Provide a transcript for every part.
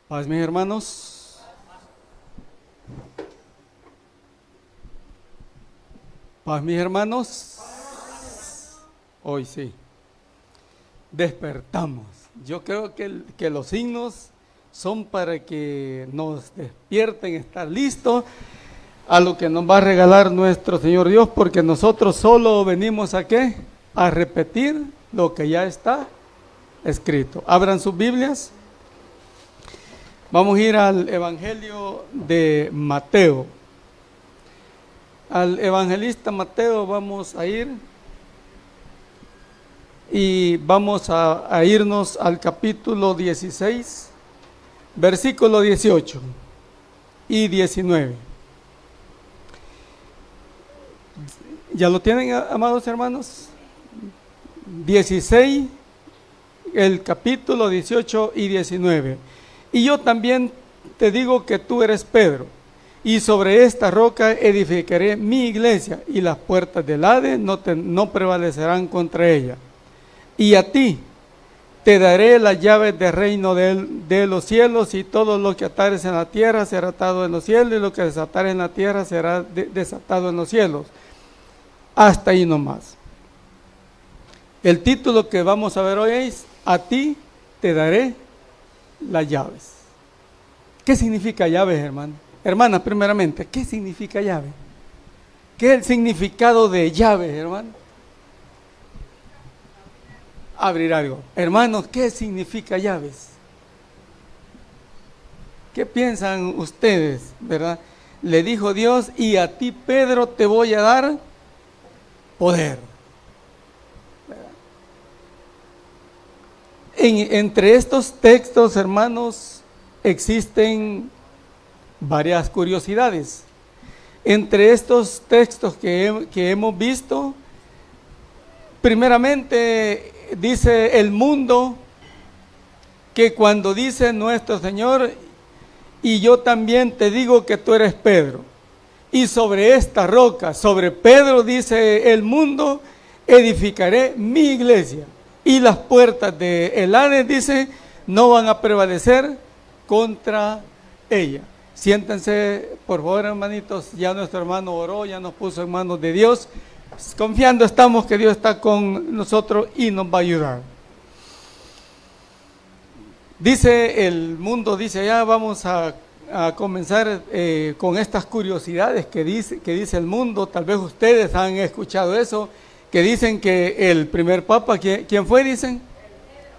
Paz, mis hermanos. Paz, mis hermanos. Hoy sí. Despertamos. Yo creo que los signos son para que nos despierten, estar listos a lo que nos va a regalar nuestro Señor Dios, porque nosotros solo venimos a ¿qué? A repetir lo que ya está escrito. Abran sus Biblias. Vamos a ir al Evangelio de Mateo. Al evangelista Mateo vamos a ir y vamos a irnos al capítulo 16, versículo 18 y 19. ¿Ya lo tienen, amados hermanos? 16, el capítulo 18 y 19. Y yo también te digo que tú eres Pedro, y sobre esta roca edificaré mi iglesia, y las puertas del Hades no prevalecerán contra ella. Y a ti te daré las llaves del reino de los cielos, y todo lo que atares en la tierra será atado en los cielos, y lo que desatares en la tierra será desatado en los cielos. Hasta ahí nomás. El título que vamos a ver hoy es: a ti te daré las llaves. ¿Qué significa llaves, hermano? Hermana, primeramente, ¿qué significa llave? ¿Qué es el significado de llaves, hermano? Abrir algo. Hermanos, ¿qué significa llaves? ¿Qué piensan ustedes, verdad? Le dijo Dios: y a ti, Pedro, te voy a dar poder. Entre estos textos, hermanos, existen varias curiosidades. Entre estos textos que hemos visto, primeramente dice el mundo que cuando dice nuestro Señor: y yo también te digo que tú eres Pedro, y sobre esta roca, sobre Pedro, dice el mundo, edificaré mi iglesia, y las puertas del Hades, dice, no van a prevalecer contra ella. Siéntense, por favor, hermanitos. Ya nuestro hermano oró, ya nos puso en manos de Dios. Confiando estamos que Dios está con nosotros y nos va a ayudar. Dice el mundo, dice, ya vamos a comenzar con estas curiosidades que dice el mundo. Tal vez ustedes han escuchado eso, que dicen que el primer papa, ¿quién fue? Dicen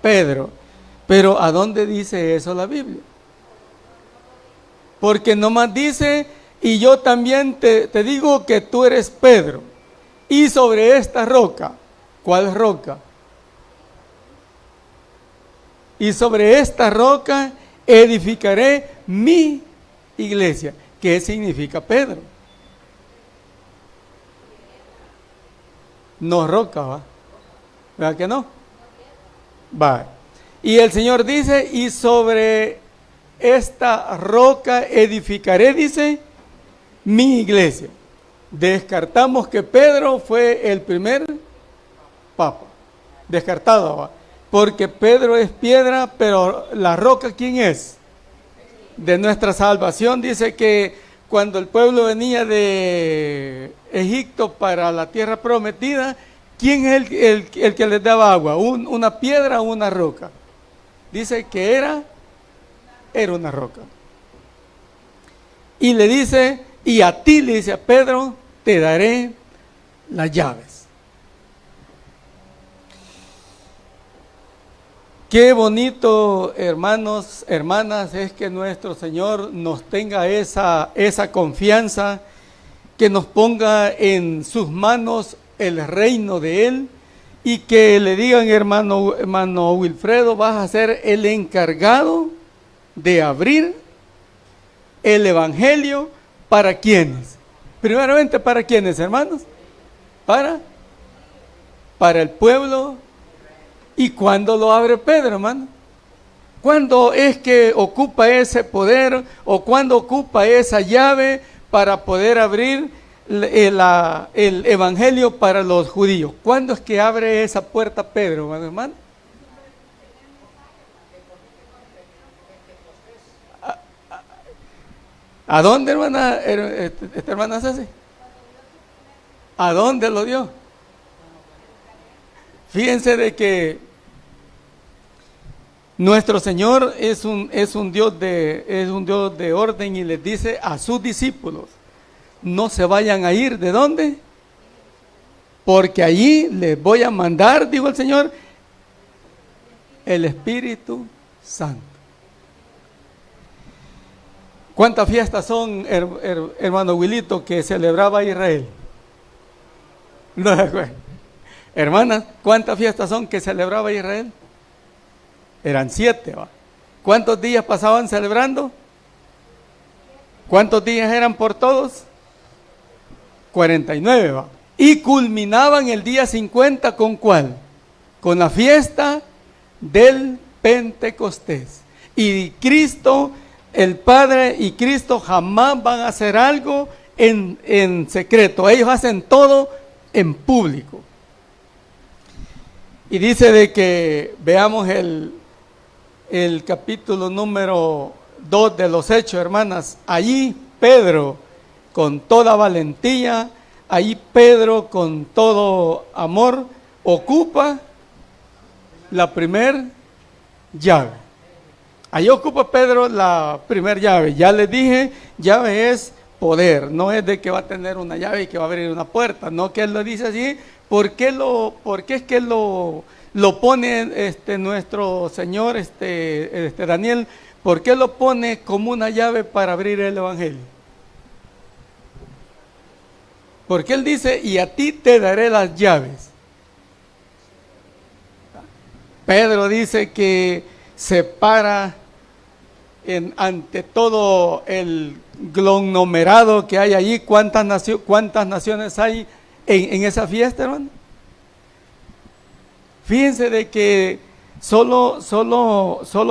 Pedro. Pero ¿a dónde dice eso la Biblia? Porque nomás dice: y yo también te digo que tú eres Pedro, y sobre esta roca. ¿Cuál roca? Y sobre esta roca edificaré mi iglesia. ¿Qué significa Pedro? No roca, ¿va? ¿Verdad que no? Va. Y el Señor dice: y sobre esta roca edificaré, dice, mi iglesia. Descartamos que Pedro fue el primer papa. Descartado, ¿va? Porque Pedro es piedra, pero la roca, ¿quién es? De nuestra salvación. Dice que cuando el pueblo venía de Egipto para la tierra prometida, ¿quién es el que les daba agua? ¿Una piedra o una roca? Dice que era una roca. Y le dice: y a ti, le dice a Pedro, te daré las llaves. Qué bonito, hermanos, hermanas, es que nuestro Señor nos tenga esa confianza, que nos ponga en sus manos el reino de Él, y que le digan: hermano Wilfredo, vas a ser el encargado de abrir el Evangelio. ¿Para quiénes? Primeramente, ¿para quiénes, hermanos? Para el pueblo. ¿Y cuándo lo abre Pedro, hermano? ¿Cuándo es que ocupa ese poder, o cuándo ocupa esa llave para poder abrir el Evangelio para los judíos? ¿Cuándo es que abre esa puerta Pedro, hermano? ¿A dónde, hermana, esta hermana Ceci? ¿A dónde lo dio? Fíjense de que nuestro Señor es un Dios de orden y les dice a sus discípulos, no se vayan a ir, ¿de dónde? Porque allí les voy a mandar, dijo el Señor, el Espíritu Santo. ¿Cuántas fiestas son, hermano Wilito, que celebraba Israel? No se acuerdan. Hermanas, ¿cuántas fiestas son que celebraba Israel? Eran 7, ¿va? ¿Cuántos días pasaban celebrando? ¿Cuántos días eran por todos? 49, ¿va? Y culminaban el día 50 ¿con cuál? Con la fiesta del Pentecostés. Y Cristo, el Padre y Cristo jamás van a hacer algo en secreto. Ellos hacen todo en público. Y dice de que veamos el capítulo número 2 de los Hechos, hermanas. Allí Pedro, con toda valentía, allí Pedro, con todo amor, ocupa la primer llave. Allí ocupa Pedro la primer llave. Ya les dije, llave es poder, no es de que va a tener una llave y que va a abrir una puerta, no, que él lo dice así. ¿Por qué es que lo pone nuestro Señor, Daniel? ¿Por qué lo pone como una llave para abrir el Evangelio? Porque él dice, y a ti te daré las llaves. Pedro dice que se para ante todo el conglomerado que hay allí. ¿Cuántas naciones hay en esa fiesta, hermano? Fíjense de que solo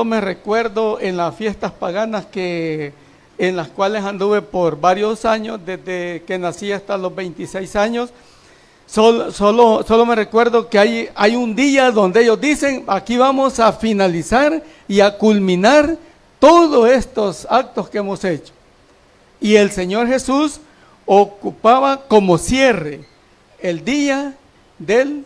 me recuerdo en las fiestas paganas en las cuales anduve por varios años, desde que nací hasta los 26 años. Solo me recuerdo que hay un día donde ellos dicen, aquí vamos a finalizar y a culminar todos estos actos que hemos hecho. Y el Señor Jesús ocupaba como cierre el día del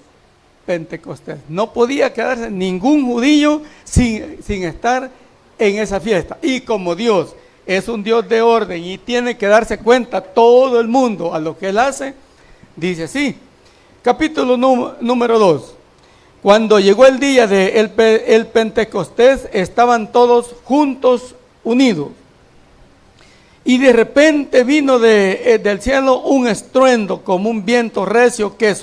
Pentecostés. No podía quedarse ningún judío sin estar en esa fiesta. Y como Dios es un Dios de orden y tiene que darse cuenta todo el mundo a lo que Él hace, dice así, capítulo número 2. Cuando llegó el día del Pentecostés, estaban todos juntos, unidos. Y de repente vino del cielo un estruendo como un viento recio que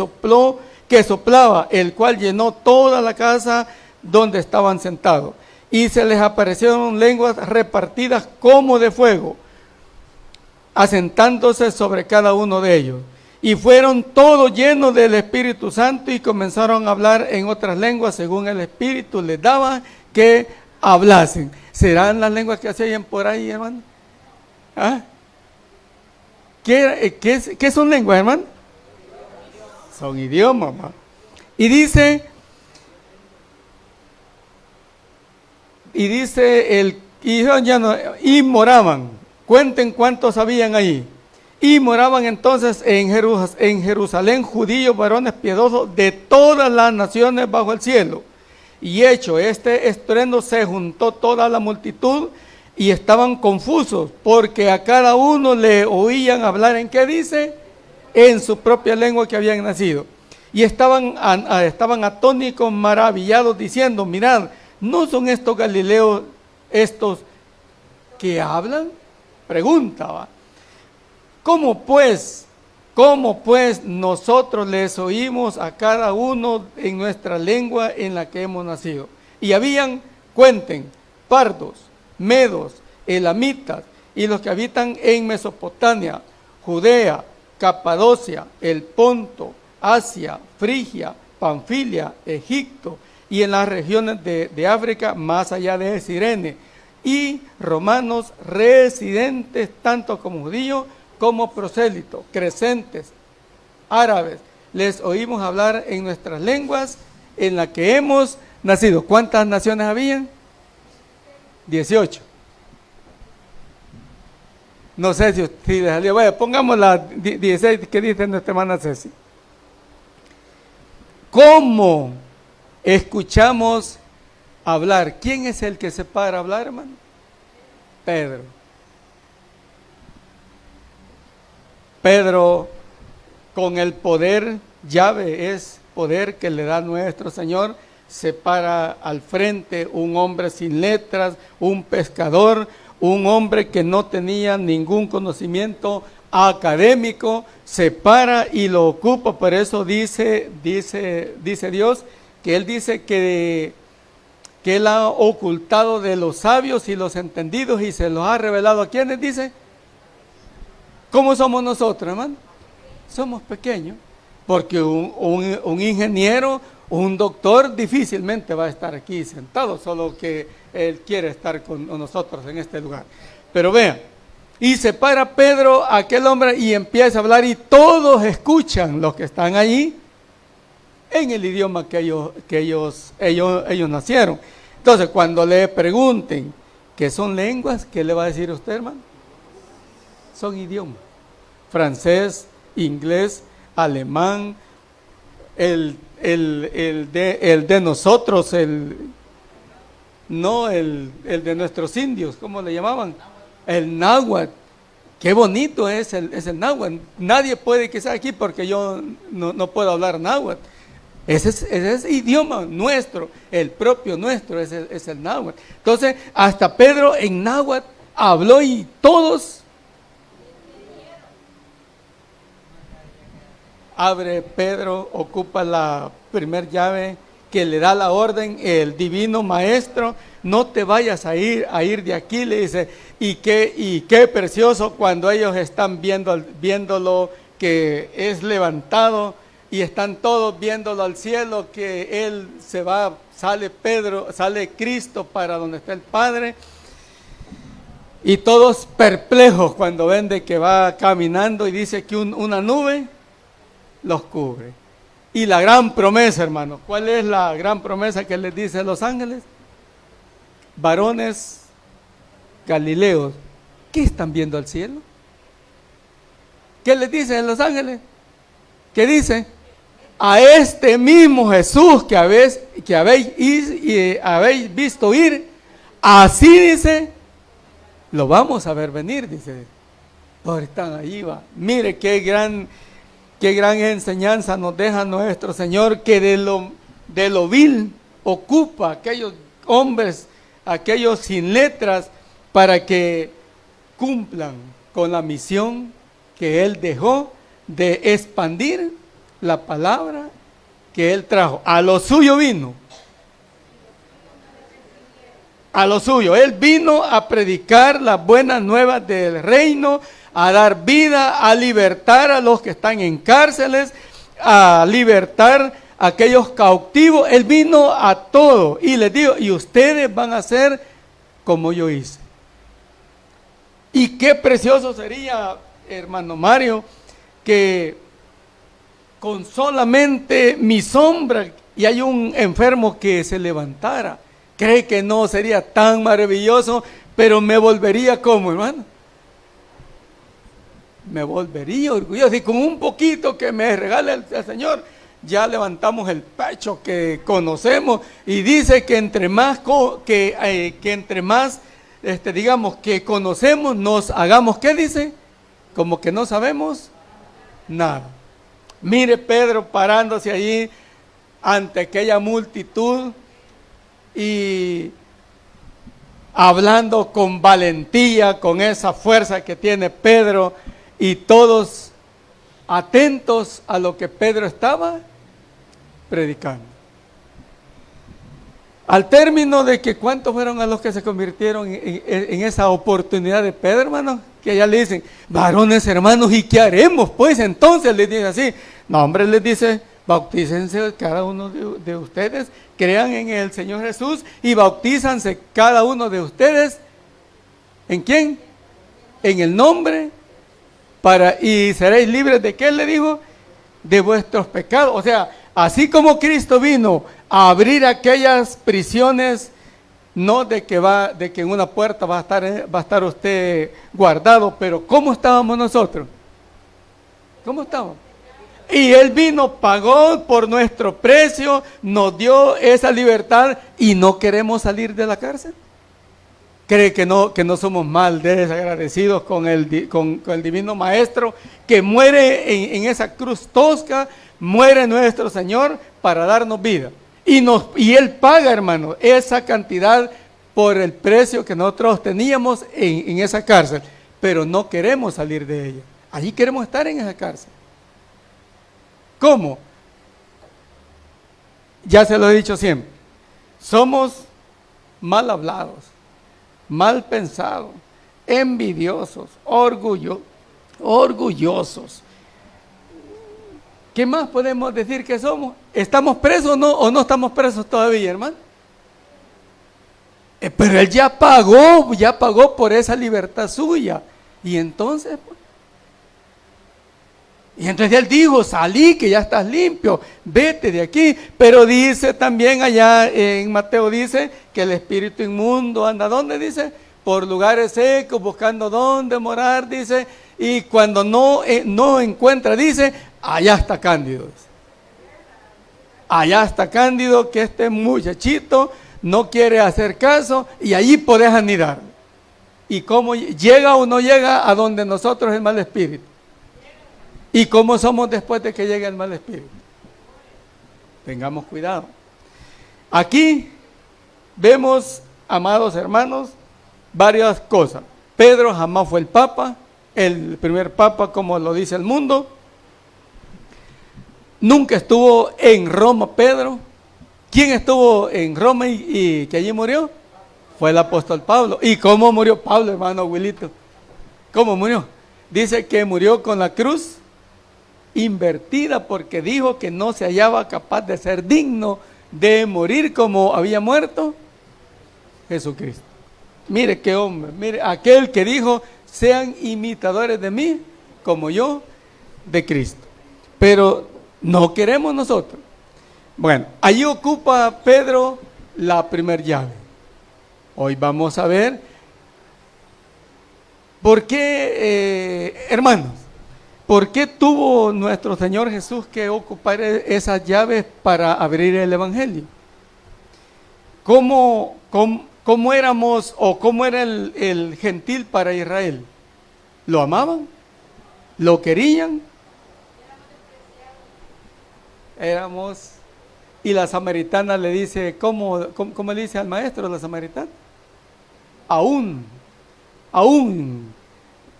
soplaba, el cual llenó toda la casa donde estaban sentados. Y se les aparecieron lenguas repartidas como de fuego, asentándose sobre cada uno de ellos. Y fueron todos llenos del Espíritu Santo y comenzaron a hablar en otras lenguas según el Espíritu les daba que hablasen. ¿Serán las lenguas que se oyen por ahí, hermano? ¿Ah? ¿Qué son lenguas, hermano? Son idiomas, ¿no? Y dice y moraban. Cuenten cuántos habían ahí. Y moraban entonces en Jerusalén judíos, varones piadosos de todas las naciones bajo el cielo. Y hecho este estruendo, se juntó toda la multitud y estaban confusos, porque a cada uno le oían hablar, ¿en qué dice? En su propia lengua que habían nacido. Y estaban atónicos, maravillados, diciendo, mirad, ¿no son estos galileos estos que hablan? Preguntaba. ¿Cómo pues nosotros les oímos a cada uno en nuestra lengua en la que hemos nacido? Y habían, cuenten, pardos, medos, elamitas, y los que habitan en Mesopotamia, Judea, Capadocia, el Ponto, Asia, Frigia, Panfilia, Egipto, y en las regiones de África, más allá de Cirene, y romanos residentes, tanto como judíos, como prosélitos, crecentes, árabes, les oímos hablar en nuestras lenguas en la que hemos nacido. ¿Cuántas naciones habían? 18. No sé si le salió. Vaya, pongamos la 16 que dice nuestra hermana Ceci. ¿Cómo escuchamos hablar? ¿Quién es el que se para hablar, hermano? Pedro. Pedro, con el poder, llave es poder que le da nuestro Señor, se para al frente, un hombre sin letras, un pescador, un hombre que no tenía ningún conocimiento académico, se para y lo ocupa. Por eso dice Dios, que Él dice que Él ha ocultado de los sabios y los entendidos y se los ha revelado. ¿A quiénes dice? ¿Cómo somos nosotros, hermano? Somos pequeños, porque un ingeniero, un doctor difícilmente va a estar aquí sentado, solo que él quiere estar con nosotros en este lugar. Pero vean, y se para Pedro, aquel hombre, y empieza a hablar, y todos escuchan, los que están allí, en el idioma que ellos nacieron. Entonces, cuando le pregunten qué son lenguas, ¿qué le va a decir usted, hermano? Son idiomas. Francés, inglés, alemán, el de nosotros, el de nuestros indios, ¿cómo le llamaban? El náhuatl. Qué bonito es el náhuatl. Nadie puede que sea aquí porque yo no puedo hablar náhuatl. Ese es idioma nuestro, el propio nuestro es el náhuatl. Entonces, hasta Pedro en náhuatl habló y todos abre Pedro, ocupa la primer llave que le da la orden, el divino maestro, no te vayas a ir de aquí, le dice, y qué precioso cuando ellos están viéndolo que es levantado y están todos viéndolo al cielo, que él se va, sale Cristo para donde está el Padre, y todos perplejos cuando ven de que va caminando y dice que una nube los cubre. Y la gran promesa, hermano, ¿cuál es la gran promesa que les dice a los ángeles? Varones Galileos, ¿qué están viendo al cielo? ¿Qué les dicen los ángeles? ¿Qué dice? A este mismo Jesús que habéis visto ir, así dice, lo vamos a ver venir, dice. Todos están ahí, va. Mire qué gran enseñanza nos deja nuestro Señor, que de lo vil ocupa a aquellos hombres, aquellos sin letras, para que cumplan con la misión que Él dejó de expandir la palabra que Él trajo. A lo suyo vino. A lo suyo. Él vino a predicar las buenas nuevas del reino, a dar vida, a libertar a los que están en cárceles, a libertar a aquellos cautivos. Él vino a todo y les digo, y ustedes van a hacer como yo hice. Y qué precioso sería, hermano Mario, que con solamente mi sombra y hay un enfermo que se levantara. ¿Cree que no sería tan maravilloso? Pero me volvería como, hermano. Me volvería orgulloso. Y con un poquito que me regale el Señor, ya levantamos el pecho que conocemos. Y dice que entre más, digamos, que conocemos, nos hagamos, ¿qué dice? Como que no sabemos nada. Mire Pedro parándose allí ante aquella multitud y hablando con valentía, con esa fuerza que tiene Pedro, y todos atentos a lo que Pedro estaba predicando. Al término de que cuántos fueron a los que se convirtieron en esa oportunidad de Pedro, hermano, que allá le dicen, varones hermanos, ¿y qué haremos? Pues entonces les dice así, no hombre, les dice, bautícense cada uno de ustedes, crean en el Señor Jesús y bautízanse cada uno de ustedes. ¿En quién? En el nombre, y seréis libres de qué le dijo, de vuestros pecados. O sea, así como Cristo vino a abrir aquellas prisiones no de que en una puerta va a estar usted guardado, pero ¿cómo estábamos nosotros? ¿Cómo estábamos? Y Él vino, pagó por nuestro precio, nos dio esa libertad y no queremos salir de la cárcel. ¿Cree que no somos mal desagradecidos con el Divino Maestro que muere en esa cruz tosca? Muere nuestro Señor para darnos vida. Y Él paga, hermano, esa cantidad por el precio que nosotros teníamos en esa cárcel. Pero no queremos salir de ella. Allí queremos estar en esa cárcel. ¿Cómo? Ya se lo he dicho siempre. Somos mal hablados, mal pensados, envidiosos, orgullosos. ¿Qué más podemos decir que somos? ¿Estamos presos o no estamos presos todavía, hermano? Pero Él ya pagó por esa libertad suya. Y entonces Él dijo, salí que ya estás limpio, vete de aquí. Pero dice también allá en Mateo, dice que el espíritu inmundo anda, ¿dónde dice? Por lugares secos, buscando dónde morar, dice. Y cuando no encuentra, dice, allá está Cándido. Allá está Cándido, que este muchachito no quiere hacer caso y allí podés anidar. ¿Y cómo llega o no llega a donde nosotros el mal espíritu? ¿Y cómo somos después de que llegue el mal espíritu? Tengamos cuidado. Aquí vemos, amados hermanos, varias cosas. Pedro jamás fue el papa, el primer papa como lo dice el mundo. Nunca estuvo en Roma Pedro. ¿Quién estuvo en Roma y que allí murió? Fue el apóstol Pablo. ¿Y cómo murió Pablo, hermano Wilito? ¿Cómo murió? Dice que murió con la cruz invertida porque dijo que no se hallaba capaz de ser digno de morir como había muerto Jesucristo. Mire qué hombre, mire aquel que dijo, sean imitadores de mí como yo de Cristo. Pero no queremos nosotros. Bueno, allí ocupa Pedro la primer llave. Hoy vamos a ver por qué, hermanos, por qué tuvo nuestro Señor Jesús que ocupar esas llaves para abrir el Evangelio. ¿Cómo éramos o cómo era el gentil para Israel? ¿Lo amaban? ¿Lo querían? Éramos... Y la samaritana le dice, ¿cómo le dice al maestro la samaritana? Aún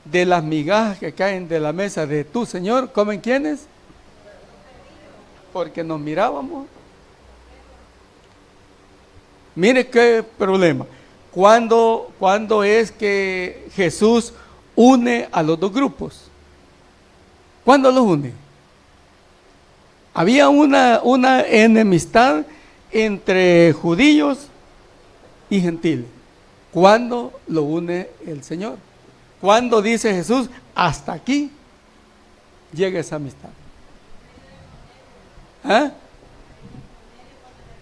de las migajas que caen de la mesa de tu Señor, ¿comen quiénes? Porque nos mirábamos. Mire qué problema. ¿Cuándo es que Jesús une a los dos grupos? ¿Cuándo los une? Había una enemistad entre judíos y gentiles. ¿Cuándo lo une el Señor? ¿Cuándo dice Jesús, hasta aquí llega esa amistad? ¿Ah?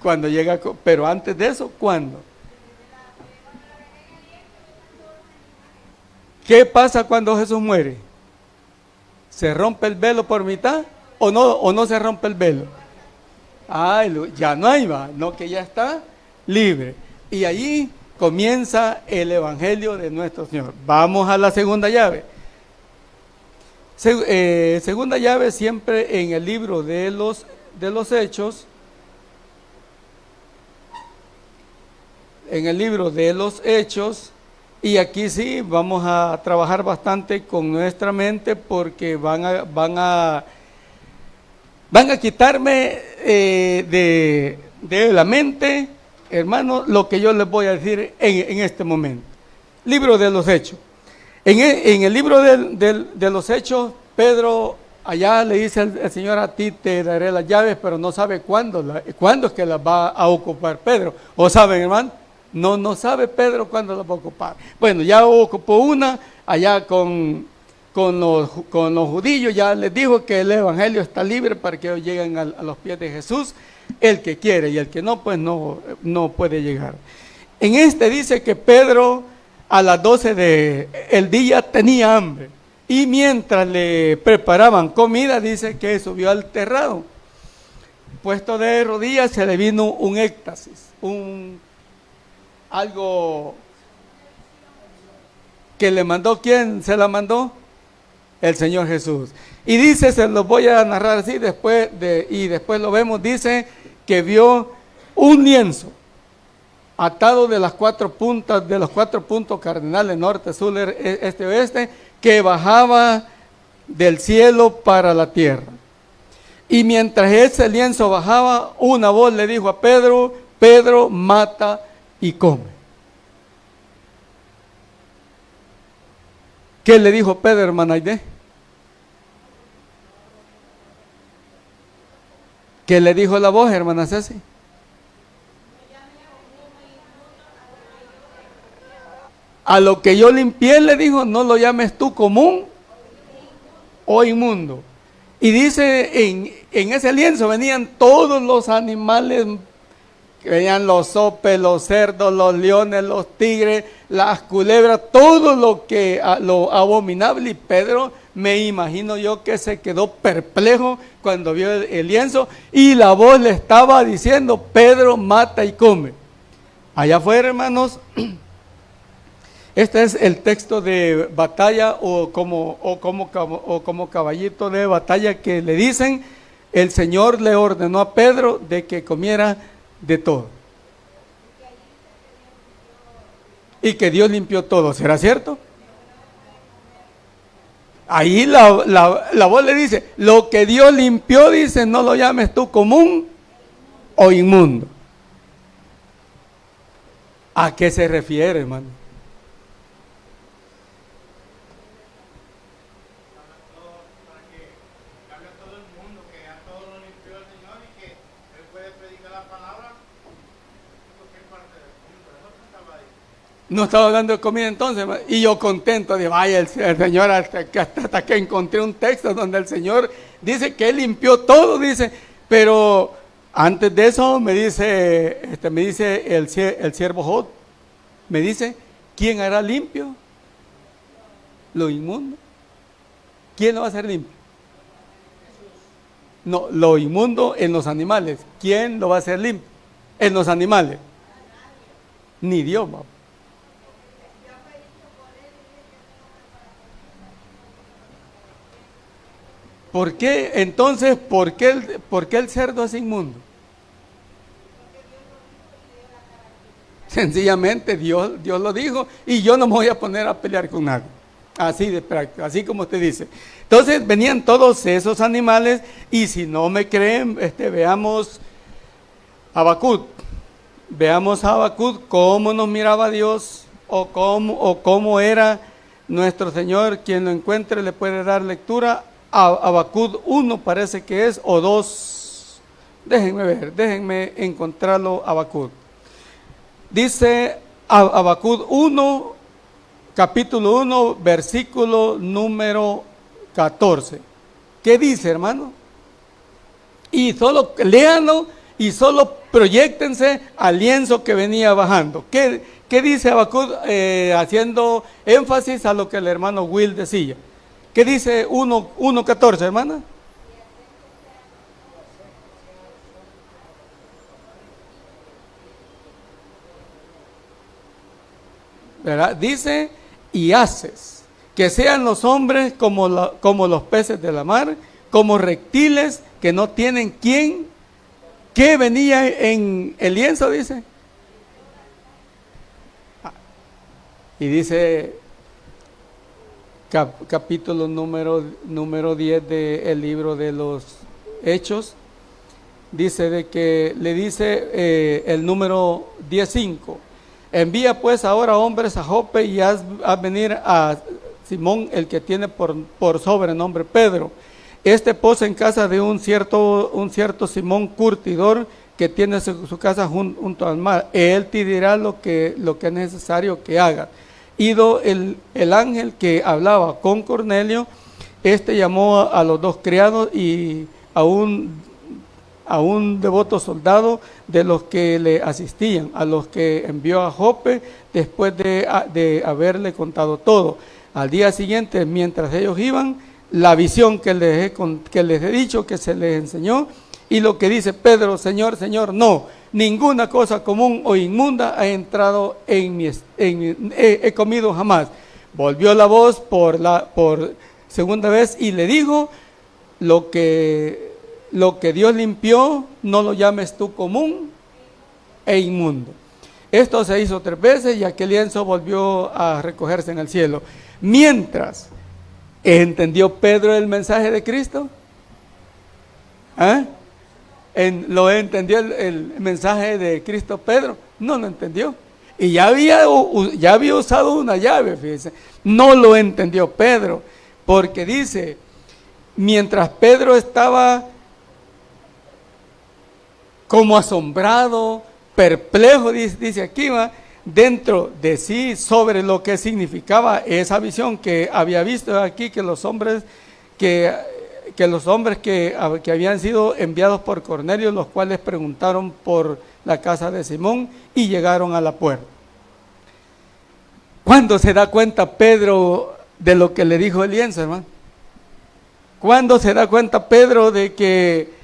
Cuando llega, pero antes de eso, ¿cuándo? ¿Qué pasa cuando Jesús muere? ¿Se rompe el velo por mitad? ¿O no se rompe el velo? Ay, ya no hay más, no, que ya está libre. Y allí comienza el Evangelio de nuestro Señor. Vamos a la segunda llave. Segunda llave siempre en el libro de los Hechos. En el libro de los Hechos. Y aquí sí vamos a trabajar bastante con nuestra mente porque van a quitarme de la mente, hermano, lo que yo les voy a decir en este momento. Libro de los Hechos. En el libro de los Hechos, Pedro allá le dice al Señor, a ti te daré las llaves, pero no sabe cuándo es que las va a ocupar Pedro. ¿O saben, hermano? No sabe Pedro cuándo las va a ocupar. Bueno, ya ocupó una allá con los judíos, ya les dijo que el Evangelio está libre para que ellos lleguen a los pies de Jesús, el que quiere, y el que no, pues no puede llegar. En este dice que Pedro a las 12 del día tenía hambre. Y mientras le preparaban comida, dice que subió al terrado. Puesto de rodillas, se le vino un éxtasis, algo que le mandó. ¿Quién se la mandó? El Señor Jesús. Y dice, se los voy a narrar así, y después lo vemos, dice que vio un lienzo atado de las 4 puntas, de los 4 puntos cardinales, norte, sur, este, oeste, que bajaba del cielo para la tierra. Y mientras ese lienzo bajaba, una voz le dijo a Pedro: Pedro, mata y come. ¿Qué le dijo Pedro, hermana Aide? ¿Qué le dijo la voz, hermana Ceci? A lo que yo limpié, le dijo, no lo llames tú común o inmundo. Y dice, en ese lienzo venían todos los animales, venían los sopes, los cerdos, los leones, los tigres, las culebras, todo lo abominable. Y Pedro, me imagino yo que se quedó perplejo cuando vio el lienzo, y la voz le estaba diciendo: Pedro, mata y come. Allá afuera, hermanos, este es el texto de batalla o como caballito de batalla que le dicen. El Señor le ordenó a Pedro de que comiera de todo. Y que Dios limpió todo. ¿Será cierto? Ahí la voz le dice: lo que Dios limpió, dice, no lo llames tú común o inmundo. ¿A qué se refiere, hermano? No estaba hablando de comida entonces, y yo contento de vaya el Señor, hasta que encontré un texto donde el Señor dice que Él limpió todo, dice. Pero antes de eso me dice el siervo Job, me dice: ¿quién hará limpio lo inmundo? ¿Quién lo va a hacer limpio? No, lo inmundo en los animales. ¿Quién lo va a hacer limpio en los animales? Ni Dios, papá. ¿Por qué entonces, por qué el cerdo es inmundo? Sencillamente Dios lo dijo, y yo no me voy a poner a pelear con nadie. Así de práctico, así como usted dice. Entonces venían todos esos animales, y si no me creen, veamos Habacuc. Veamos a Habacuc, cómo nos miraba Dios, o cómo era nuestro Señor. Quien lo encuentre le puede dar lectura. Habacuc 1 parece que es, o 2, déjenme encontrarlo. Habacuc dice, Habacuc 1, capítulo 1, versículo número 14. ¿Qué dice, hermano? Y solo léanlo, y solo proyéctense al lienzo que venía bajando. ¿Qué dice Habacuc, haciendo énfasis a lo que el hermano Will decía? ¿Qué dice 1:14, hermana? ¿Verdad? Dice: y haces que sean los hombres como los peces de la mar, como reptiles que no tienen quien. ¿Qué venía en el lienzo? Dice. Y dice, capítulo número 10 del libro de los Hechos, dice de que le dice el número 10:5: envía pues ahora hombres a Jope, y haz venir a Simón, el que tiene por sobrenombre Pedro. Este posa en casa de un cierto Simón curtidor, que tiene su casa junto al mar. Él te dirá lo que es necesario que haga. Ido el ángel que hablaba con Cornelio, llamó a los 2 criados, y aún a un devoto soldado de los que le asistían, a los que envió a Jope después de haberle contado todo. Al día siguiente, mientras ellos iban, la visión que les he dicho, que se les enseñó, y lo que dice Pedro: Señor, Señor, no, ninguna cosa común o inmunda ha entrado he comido jamás. Volvió la voz por segunda vez y le dijo: lo que Dios limpió, no lo llames tú común e inmundo. Esto se hizo 3 veces y aquel lienzo volvió a recogerse en el cielo. Mientras, ¿entendió Pedro el mensaje de Cristo? ¿Lo entendió el mensaje de Cristo Pedro? No lo entendió. Y ya había usado una llave, fíjense. No lo entendió Pedro, porque dice, mientras Pedro estaba como asombrado, perplejo, dice aquí, dentro de sí, sobre lo que significaba esa visión que había visto aquí, que los hombres que habían sido enviados por Cornelio, los cuales preguntaron por la casa de Simón y llegaron a la puerta. ¿Cuándo se da cuenta Pedro de lo que le dijo el lienzo, hermano? ¿Cuándo se da cuenta Pedro de que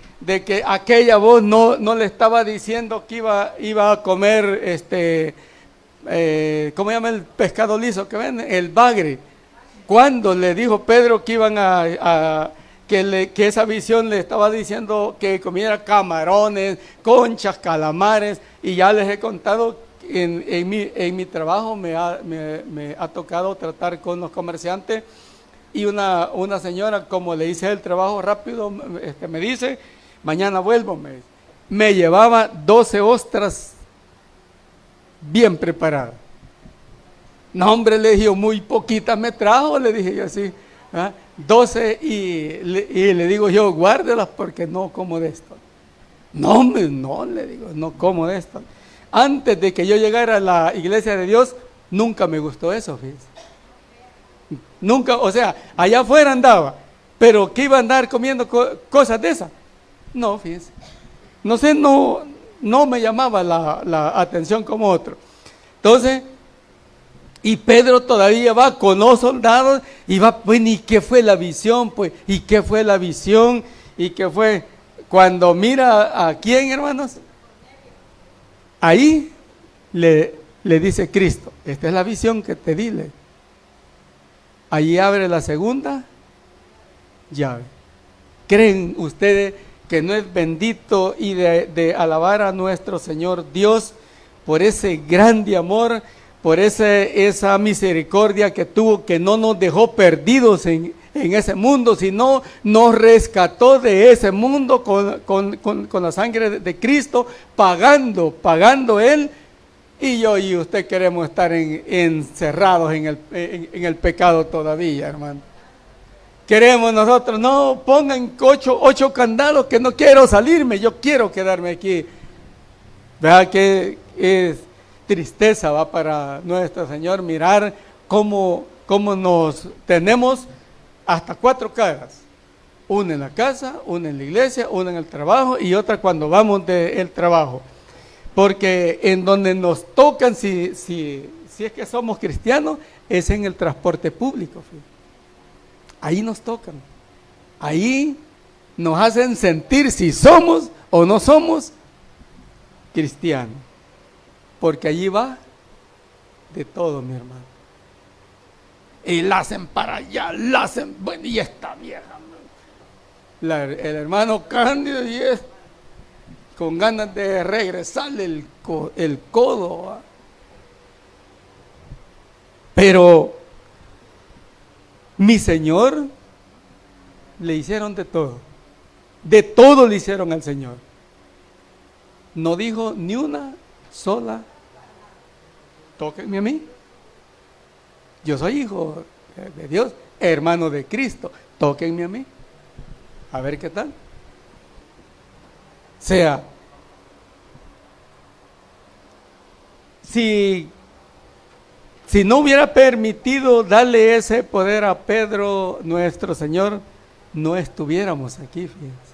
aquella voz no le estaba diciendo que iba a comer ¿cómo llama el pescado liso que venden? El bagre. ¿Cuándo le dijo Pedro que iban que esa visión le estaba diciendo que comiera camarones, conchas, calamares? Y ya les he contado, en mi trabajo me ha tocado tratar con los comerciantes, y una señora, como le hice el trabajo rápido, me dice: mañana vuelvo. Me llevaba 12 ostras bien preparadas. No, hombre, le dije, muy poquitas me trajo, le dije yo así, 12, y le digo yo: guárdelas porque no como de esto. No, hombre, no, le digo, no como de esto. Antes de que yo llegara a la iglesia de Dios, nunca me gustó eso, fíjense. Nunca, o sea, allá afuera andaba, pero que iba a andar comiendo cosas de esas. No, fíjense. No sé, no me llamaba la atención como otro. Entonces, y Pedro todavía va con los soldados y va, bueno, ¿y qué fue la visión? Pues, ¿y qué fue la visión? ¿Y qué fue? Cuando mira a quién, hermanos, ahí le dice Cristo: esta es la visión que te di. Allí abre la segunda llave. ¿Creen ustedes que no es bendito y de alabar a nuestro Señor Dios por ese grande amor, por esa misericordia que tuvo, que no nos dejó perdidos en ese mundo, sino nos rescató de ese mundo con la sangre de Cristo, pagando Él? Y yo y usted queremos estar encerrados en el pecado todavía, hermano. Queremos nosotros: no, pongan 8 candados, que no quiero salirme, yo quiero quedarme aquí. ¿Verdad que es tristeza, va, para nuestro Señor mirar cómo nos tenemos hasta 4 caras? Una en la casa, una en la iglesia, una en el trabajo y otra cuando vamos del trabajo. Porque en donde nos tocan, si es que somos cristianos, es en el transporte público. Ahí nos tocan. Ahí nos hacen sentir si somos o no somos cristianos. Porque allí va de todo, mi hermano. Y la hacen para allá, bueno, y esta vieja. El hermano Cándido y con ganas de regresarle el codo, ¿va? Pero mi Señor le hicieron de todo le hicieron al Señor. No dijo ni una sola: tóquenme a mí, yo soy hijo de Dios, hermano de Cristo, tóquenme a mí, a ver qué tal. O sea, si no hubiera permitido darle ese poder a Pedro, nuestro Señor, no estuviéramos aquí, fíjense.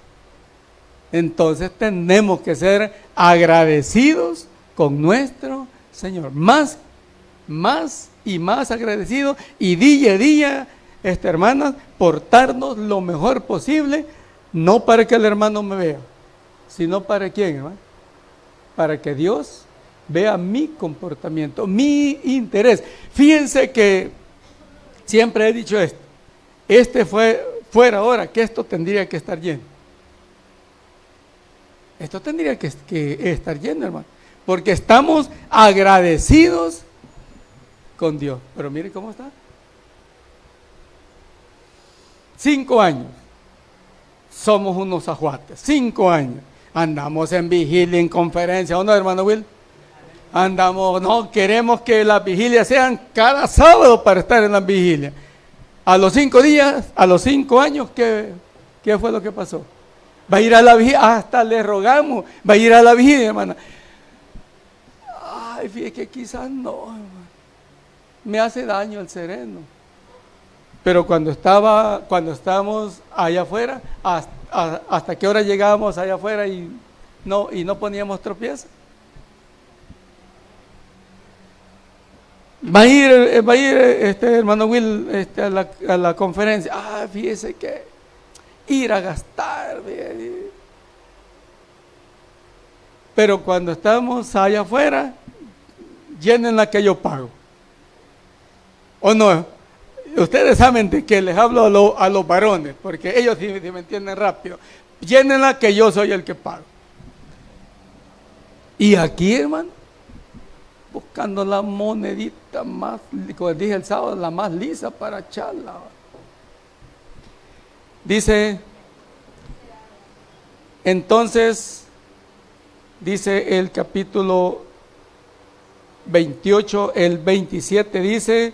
Entonces tenemos que ser agradecidos con nuestro Señor. Más y más agradecidos. Y día a día, hermanas, portarnos lo mejor posible. No para que el hermano me vea, sino para quién, hermano. Para que Dios vea mi comportamiento, mi interés. Fíjense que siempre he dicho esto. Fuera ahora que esto tendría que estar lleno. Esto tendría que estar lleno, hermano. Porque estamos agradecidos con Dios. Pero mire cómo está. 5 años. Somos unos ajuates. 5 años. Andamos en vigilia, en conferencia. ¿O no, hermano Will? Andamos, no, queremos que las vigilias sean cada sábado para estar en las vigilias. A los 5 días, a los 5 años, ¿qué fue lo que pasó? Va a ir a la vigilia, hasta le rogamos, va a ir a la vigilia, hermana. Ay, fíjate que quizás no, hermano. Me hace daño el sereno. Pero cuando estábamos allá afuera, hasta qué hora llegábamos allá afuera y no poníamos tropiezo. Va a ir hermano Will a la conferencia. Fíjese que ir a gastar. Pero cuando estamos allá afuera, llenen la que yo pago. ¿O no? Ustedes saben de que les hablo a los varones, porque ellos sí me entienden rápido. Llenen la que yo soy el que pago. Y aquí, hermano, buscando la monedita más, como dije el sábado, la más lisa para echarla. Dice, entonces, dice el capítulo 28, el 27, dice,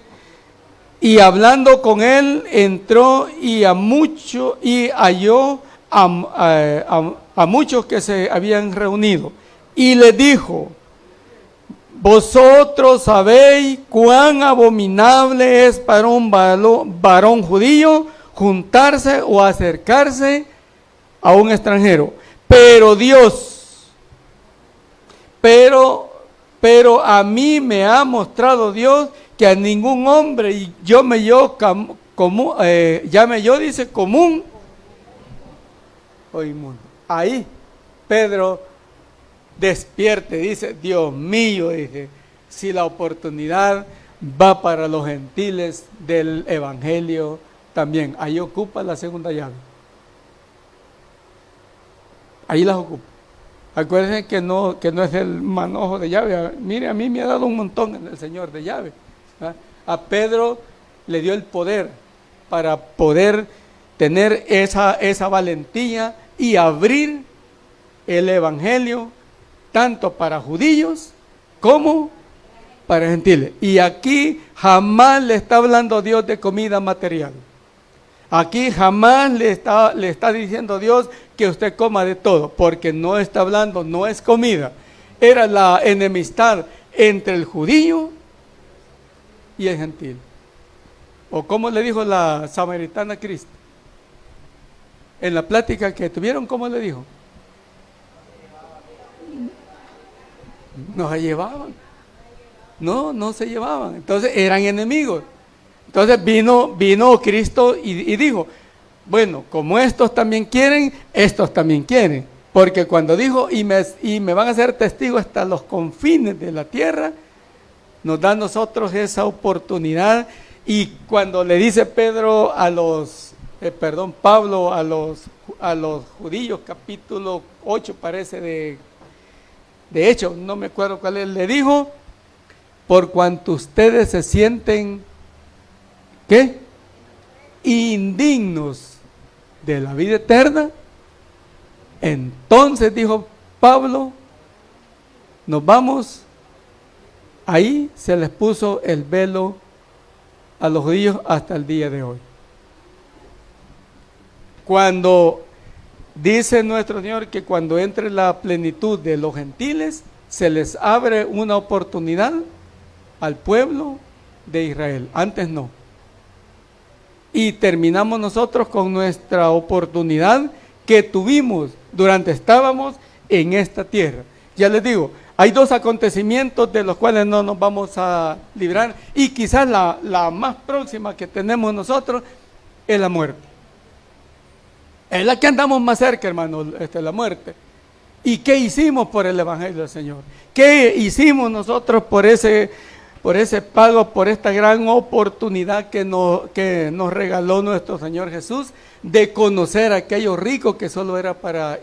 y hablando con él, entró y halló a muchos que se habían reunido, y les dijo, vosotros sabéis cuán abominable es para un varón judío juntarse o acercarse a un extranjero. Pero a mí me ha mostrado Dios que a ningún hombre, y llame yo, dice, común o inmundo. Ahí Pedro despierte, dice, Dios mío, dice, si la oportunidad va para los gentiles del evangelio también. Ahí ocupa la segunda llave. Ahí las ocupa. Acuérdense que no es el manojo de llave. Mire, a mí me ha dado un montón el Señor de llave. A Pedro le dio el poder para poder tener esa valentía y abrir el evangelio tanto para judíos como para gentiles. Y aquí jamás le está hablando Dios de comida material. Aquí jamás le está diciendo Dios que usted coma de todo, porque no está hablando, no es comida. Era la enemistad entre el judío y el gentil. O como le dijo la samaritana a Cristo. En la plática que tuvieron, ¿cómo le dijo? No se llevaban. No se llevaban. Entonces eran enemigos. Entonces vino Cristo y dijo, bueno, como estos también quieren, estos también quieren. Porque cuando dijo, y me van a ser testigos hasta los confines de la tierra, nos da a nosotros esa oportunidad. Y cuando le dice Pablo a los judíos, capítulo 8 parece de Hechos, no me acuerdo cuál es, le dijo, por cuanto ustedes se sienten, ¿qué? Indignos de la vida eterna, entonces dijo Pablo, nos vamos, ahí se les puso el velo a los judíos hasta el día de hoy. Cuando dice nuestro Señor que cuando entre la plenitud de los gentiles, se les abre una oportunidad al pueblo de Israel. Antes no. Y terminamos nosotros con nuestra oportunidad que tuvimos durante estábamos en esta tierra. Ya les digo, hay dos acontecimientos de los cuales no nos vamos a librar, y quizás la más próxima que tenemos nosotros es la muerte. Es la que andamos más cerca, hermano, la muerte. ¿Y qué hicimos por el Evangelio del Señor? ¿Qué hicimos nosotros por ese pago, por esta gran oportunidad que nos regaló nuestro Señor Jesús de conocer a aquello rico que solo era para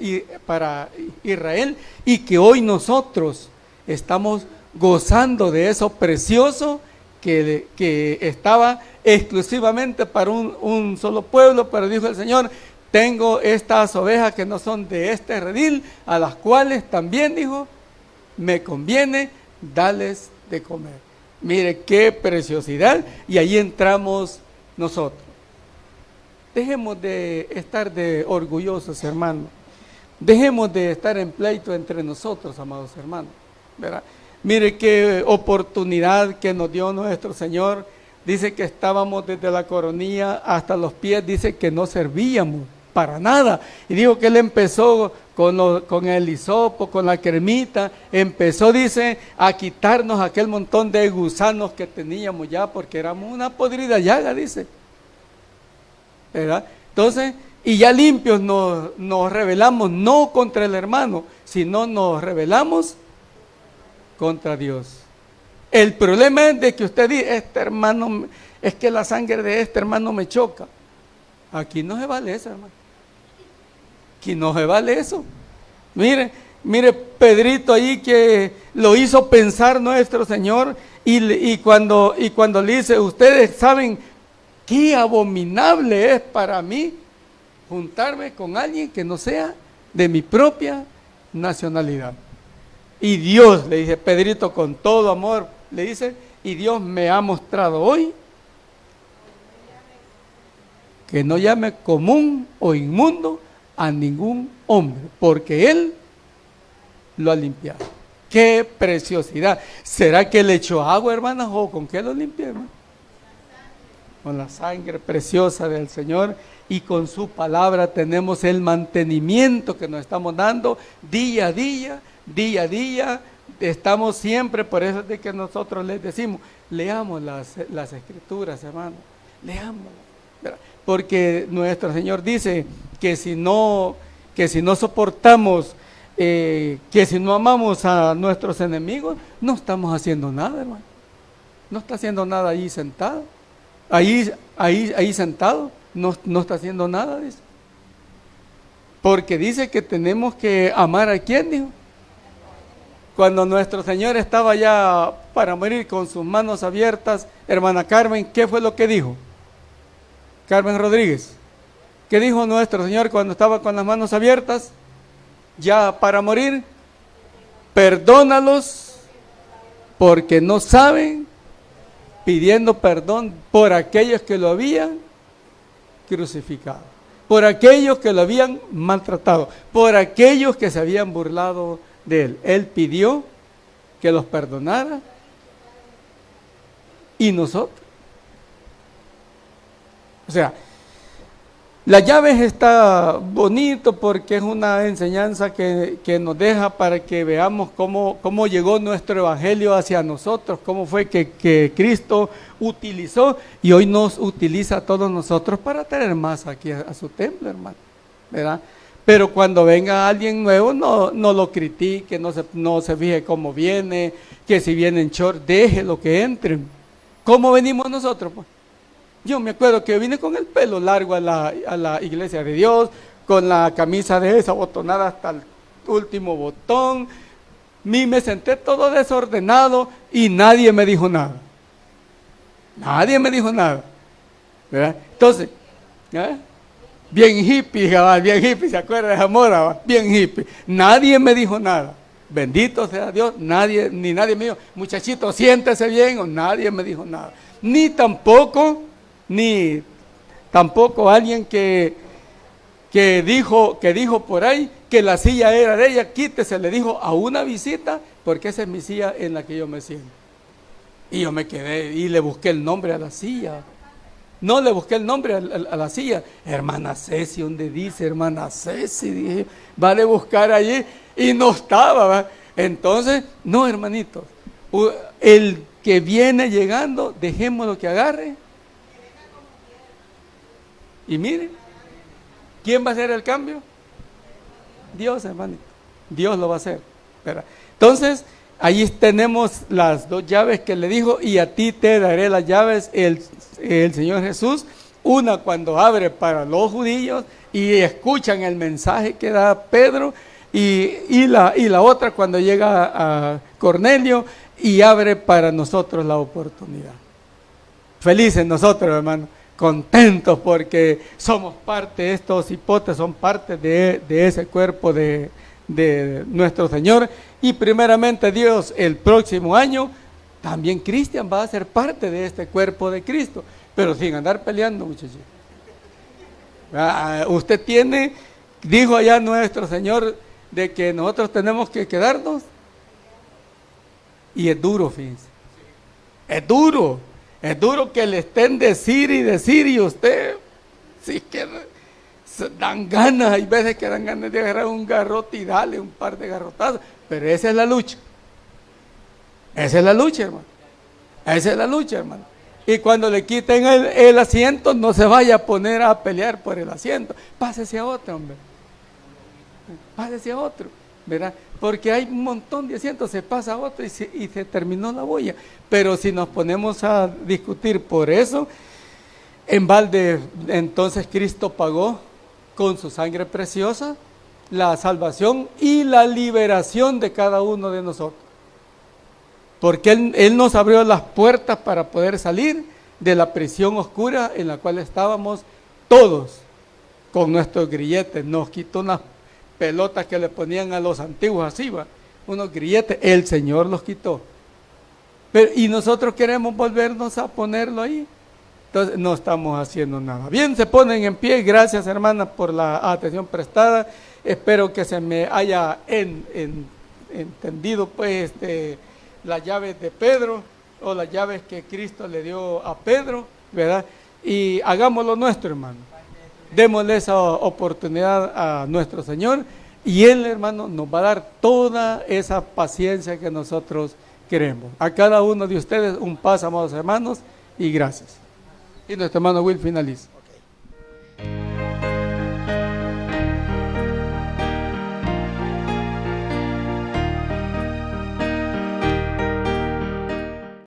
Israel, y que hoy nosotros estamos gozando de eso precioso que estaba exclusivamente para un solo pueblo? Pero dijo el Señor: tengo estas ovejas que no son de este redil, a las cuales también, dijo, me conviene darles de comer. Mire qué preciosidad, y ahí entramos nosotros. Dejemos de estar orgullosos, hermanos. Dejemos de estar en pleito entre nosotros, amados hermanos, ¿verdad? Mire qué oportunidad que nos dio nuestro Señor. Dice que estábamos desde la coronilla hasta los pies, dice que no servíamos para nada. Y dijo que Él empezó con el hisopo, con la cremita, empezó, dice, a quitarnos aquel montón de gusanos que teníamos ya, porque éramos una podrida llaga, dice, ¿verdad? Entonces, y ya limpios nos rebelamos, no contra el hermano, sino nos rebelamos contra Dios. El problema es de que usted dice: este hermano, es que la sangre de este hermano me choca. Aquí no se vale eso, hermano. Aquí no se vale eso. Mire Pedrito ahí, que lo hizo pensar nuestro Señor, y cuando le dice: ustedes saben qué abominable es para mí juntarme con alguien que no sea de mi propia nacionalidad. Y Dios, le dice Pedrito con todo amor, le dice: y Dios me ha mostrado hoy que no llame común o inmundo a ningún hombre, porque Él lo ha limpiado. ¡Qué preciosidad! ¿Será que le echó agua, hermanas, o con qué lo limpió, hermano? Con la sangre preciosa del Señor, y con su palabra tenemos el mantenimiento que nos estamos dando día a día, día a día. Estamos siempre, por eso es de que nosotros les decimos: leamos las Escrituras, hermano, leámoslas. Porque nuestro Señor dice que si no soportamos, que si no amamos a nuestros enemigos, no estamos haciendo nada, hermano. No está haciendo nada ahí sentado. Ahí sentado, no está haciendo nada, dice. Porque dice que tenemos que amar a quién, dijo. Cuando nuestro Señor estaba ya para morir con sus manos abiertas, hermana Carmen, ¿qué fue lo que dijo? Carmen Rodríguez, ¿qué dijo nuestro Señor cuando estaba con las manos abiertas, ya para morir? Perdónalos porque no saben, pidiendo perdón por aquellos que lo habían crucificado, por aquellos que lo habían maltratado, por aquellos que se habían burlado de Él. Él pidió que los perdonara, y nosotros. O sea, la llave está bonito porque es una enseñanza que nos deja para que veamos cómo llegó nuestro evangelio hacia nosotros, cómo fue que Cristo utilizó y hoy nos utiliza a todos nosotros para traer más aquí a su templo, hermano, ¿verdad? Pero cuando venga alguien nuevo, no lo critique, no se fije cómo viene, que si viene en short, déjelo que entren. ¿Cómo venimos nosotros, pues? Yo me acuerdo que vine con el pelo largo a la iglesia de Dios, con la camisa de esa botonada hasta el último botón. Me senté todo desordenado y nadie me dijo nada. Nadie me dijo nada, ¿verdad? Entonces, bien hippie, bien hippie, ¿se acuerda de Zamora? Bien hippie. Nadie me dijo nada. Bendito sea Dios, nadie me dijo: muchachito, siéntese bien, o nadie me dijo nada. Ni tampoco alguien que dijo por ahí que la silla era de ella, quítese, le dijo a una visita, porque esa es mi silla en la que yo me siento. Y yo me quedé y le busqué el nombre a la silla. No le busqué el nombre a la silla. Hermana Ceci, ¿dónde dice hermana Ceci? Dije, vale buscar allí y no estaba, ¿va? Entonces, no, hermanitos, el que viene llegando, dejémoslo que agarre. Y miren, ¿quién va a hacer el cambio? Dios, hermanito. Dios lo va a hacer. ¿Verdad? Entonces, ahí tenemos las dos llaves que le dijo, y a ti te daré las llaves el Señor Jesús. Una cuando abre para los judíos y escuchan el mensaje que da Pedro, y la otra cuando llega a Cornelio y abre para nosotros la oportunidad. Felices nosotros, hermanos, contentos porque somos parte, estos hipotes son parte de ese cuerpo de nuestro Señor. Y primeramente Dios, el próximo año también Cristian va a ser parte de este cuerpo de Cristo, pero sin andar peleando, muchachos. Usted dijo allá nuestro Señor de que nosotros tenemos que quedarnos, y es duro, fíjense, es duro que le estén decir y usted, sí que dan ganas, hay veces que dan ganas de agarrar un garrote y darle un par de garrotazos, pero esa es la lucha, hermano, esa es la lucha, hermano. Y cuando le quiten el asiento, no se vaya a poner a pelear por el asiento, pásese a otro, hombre, pásese a otro, ¿verdad? Porque hay un montón de asientos, se pasa a otro y se terminó la boya. Pero si nos ponemos a discutir por eso, en balde, entonces Cristo pagó con su sangre preciosa la salvación y la liberación de cada uno de nosotros. Porque Él nos abrió las puertas para poder salir de la prisión oscura en la cual estábamos todos con nuestros grilletes. Nos quitó unas pelotas que le ponían a los antiguos así, ¿va? Unos grilletes, el Señor los quitó. Y nosotros queremos volvernos a ponerlo ahí. Entonces no estamos haciendo nada. Bien, se ponen en pie. Gracias, hermana, por la atención prestada. Espero que se me haya entendido pues las llaves de Pedro, o las llaves que Cristo le dio a Pedro, ¿verdad? Y hagámoslo nuestro, hermano. Démosle esa oportunidad a nuestro Señor, y Él, hermano, nos va a dar toda esa paciencia que nosotros queremos. A cada uno de ustedes un paz, amados hermanos, y gracias. Y nuestro hermano Will finaliza.